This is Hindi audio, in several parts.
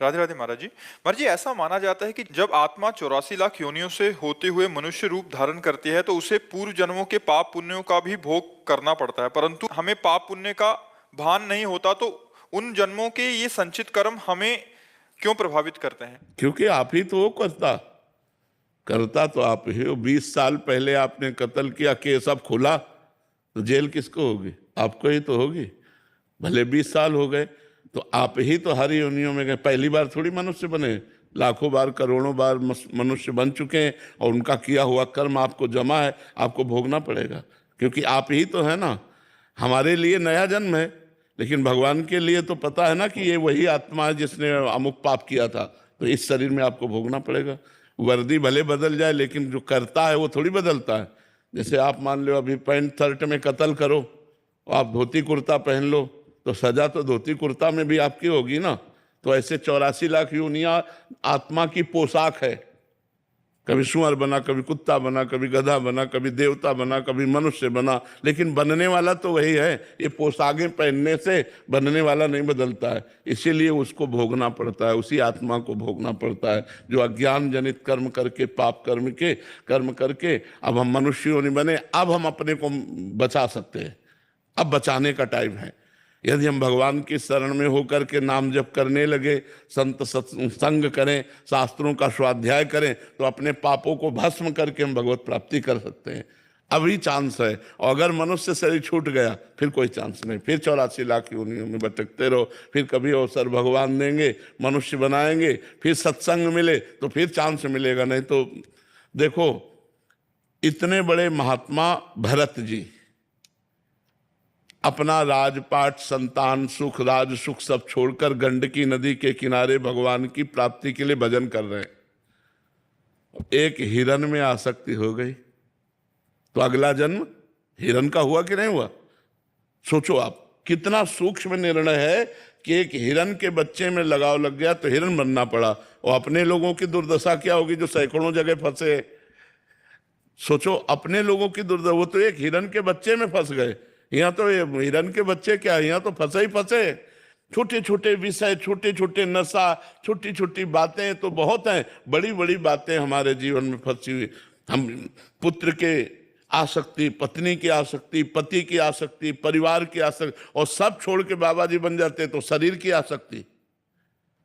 राधे राधे महाराज जी। महाराज जी, ऐसा माना जाता है कि जब आत्मा 84 लाख योनियों से होते हुए मनुष्य रूप धारण करती है तो उसे पूर्व जन्मों के पाप पुण्यों का भी भोग करना पड़ता है, परंतु हमें पाप पुण्य का भान नहीं होता। तो उन जन्मों के ये संचित कर्म हमें क्यों प्रभावित करते हैं? क्योंकि आप ही तो वो करता करता तो आप ही हो। 20 साल पहले आपने कत्ल किया, केस अब खुला तो जेल किसको होगी? आपको ही तो होगी। भले 20 साल हो गए तो आप ही तो हर योनियों में गए। पहली बार थोड़ी मनुष्य बने, लाखों बार करोड़ों बार मनुष्य बन चुके हैं और उनका किया हुआ कर्म आपको जमा है, आपको भोगना पड़ेगा। क्योंकि आप ही तो है ना। हमारे लिए नया जन्म है, लेकिन भगवान के लिए तो पता है ना कि ये वही आत्मा है जिसने अमुक पाप किया था, तो इस शरीर में आपको भोगना पड़ेगा। वर्दी भले बदल जाए लेकिन जो करता है वो थोड़ी बदलता है। जैसे आप मान लो अभी पैंट शर्ट में कत्ल करो, आप धोती कुर्ता पहन लो तो सजा तो धोती कुर्ता में भी आपकी होगी ना। तो ऐसे 84 लाख योनियां आत्मा की पोशाक है। कभी सुअर बना, कभी कुत्ता बना, कभी गधा बना, कभी देवता बना, कभी मनुष्य बना, लेकिन बनने वाला तो वही है। ये पोशाकें पहनने से बनने वाला नहीं बदलता है, इसीलिए उसको भोगना पड़ता है, उसी आत्मा को भोगना पड़ता है जो अज्ञान जनित कर्म करके, पाप कर्म करके अब हम मनुष्यों नहीं बने। अब हम अपने को बचा सकते हैं, अब बचाने का टाइम है। यदि हम भगवान की शरण में होकर के नाम जप करने लगे, संत सत्संग करें, शास्त्रों का स्वाध्याय करें, तो अपने पापों को भस्म करके हम भगवत प्राप्ति कर सकते हैं। अभी चांस है। और अगर मनुष्य शरीर छूट गया फिर कोई चांस नहीं, फिर 84 लाख योनियों में भटकते रहो। फिर कभी अवसर भगवान देंगे, मनुष्य बनाएंगे, फिर सत्संग मिले तो फिर चांस मिलेगा। नहीं तो देखो, इतने बड़े महात्मा भरत जी अपना राजपाट, संतान सुख, राज सुख सब छोड़कर गंडकी नदी के किनारे भगवान की प्राप्ति के लिए भजन कर रहे हैं। एक हिरन में आसक्ति हो गई तो अगला जन्म हिरन का हुआ कि नहीं हुआ? सोचो आप, कितना सूक्ष्म निर्णय है कि एक हिरन के बच्चे में लगाव लग गया तो हिरन बनना पड़ा। और अपने लोगों की दुर्दशा क्या होगी जो सैकड़ों जगह फंसे? सोचो अपने लोगों की दुर्दशा। वो तो एक हिरन के बच्चे में फंस गए। यहाँ तो हिरन के बच्चे क्या, यहाँ तो फंसे ही फंसे। छोटे छोटे विषय, छोटे छोटे नशा, छोटी छोटी बातें तो बहुत हैं, बड़ी बड़ी बातें हमारे जीवन में फंसी हुई। हम पुत्र के आसक्ति, पत्नी की आसक्ति, पति की आसक्ति, परिवार की आसक्ति, और सब छोड़ के बाबा जी बन जाते तो शरीर की आसक्ति।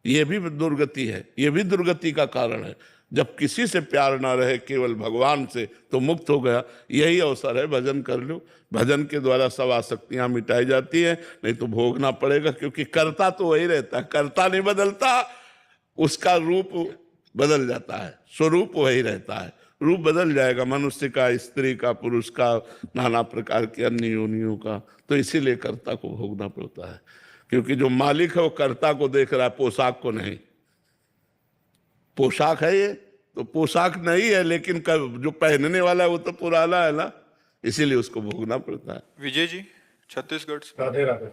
ये भी दुर्गति है, ये भी दुर्गति का कारण है। जब किसी से प्यार ना रहे, केवल भगवान से, तो मुक्त हो गया। यही अवसर है, भजन कर लो। भजन के द्वारा सब आसक्तियां मिटाई जाती है, नहीं तो भोगना पड़ेगा। क्योंकि कर्ता तो वही रहता है, कर्ता नहीं बदलता, उसका रूप बदल जाता है, स्वरूप वही रहता है। रूप बदल जाएगा मनुष्य का, स्त्री का, पुरुष का, नाना प्रकार के अन्य योनियों का। तो इसीलिए कर्ता को भोगना पड़ता है, क्योंकि जो मालिक है वो कर्ता को देख रहा है, पोशाक को नहीं। पोशाक है ये तो पोशाक नहीं है, लेकिन जो पहनने वाला है वो तो पुराना है ना, इसीलिए उसको भोगना पड़ता है। विजय जी, छत्तीसगढ़ से। राधे राधे।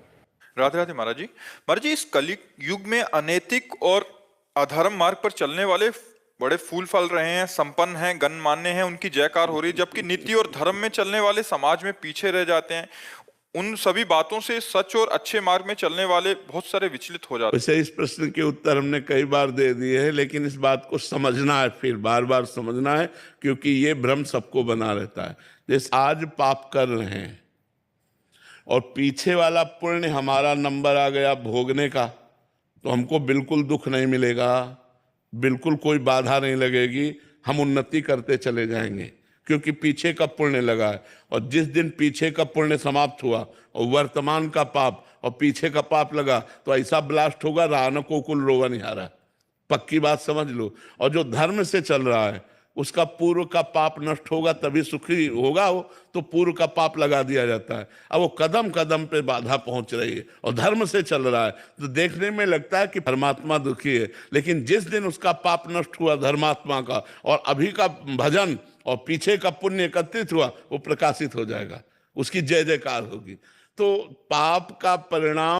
राधे राधे महाराज जी। महाराज जी, इस कलि युग में अनैतिक और अधर्म मार्ग पर चलने वाले बड़े फूल फल रहे हैं, संपन्न हैं, गणमान्य हैं, उनकी जयकार हो रही है, जबकि नीति और धर्म में चलने वाले समाज में पीछे रह जाते हैं। उन सभी बातों से सच और अच्छे मार्ग में चलने वाले बहुत सारे विचलित हो जाते हैं। वैसे इस प्रश्न के उत्तर हमने कई बार दे दिए हैं, लेकिन इस बात को समझना है, फिर बार बार समझना है, क्योंकि ये भ्रम सबको बना रहता है। जैसे आज पाप कर रहे हैं और पीछे वाला पुण्य हमारा नंबर आ गया भोगने का, तो हमको बिल्कुल दुख नहीं मिलेगा, बिल्कुल कोई बाधा नहीं लगेगी, हम उन्नति करते चले जाएंगे, क्योंकि पीछे का पुण्य लगा है। और जिस दिन पीछे का पुण्य समाप्त हुआ और वर्तमान का पाप और पीछे का पाप लगा, तो ऐसा ब्लास्ट होगा, रान को कुल रोवा नहीं आ रहा। पक्की बात समझ लो। और जो धर्म से चल रहा है उसका पूर्व का पाप नष्ट होगा, तभी सुखी होगा वो, तो पूर्व का पाप लगा दिया जाता है। अब वो कदम कदम पे बाधा पहुंच रही है और धर्म से चल रहा है, तो देखने में लगता है कि परमात्मा दुखी है, लेकिन जिस दिन उसका पाप नष्ट हुआ धर्मात्मा का, और अभी का भजन और पीछे का पुण्य एकत्रित हुआ, वो प्रकाशित हो जाएगा, उसकी जय जयकार होगी। तो पाप का परिणाम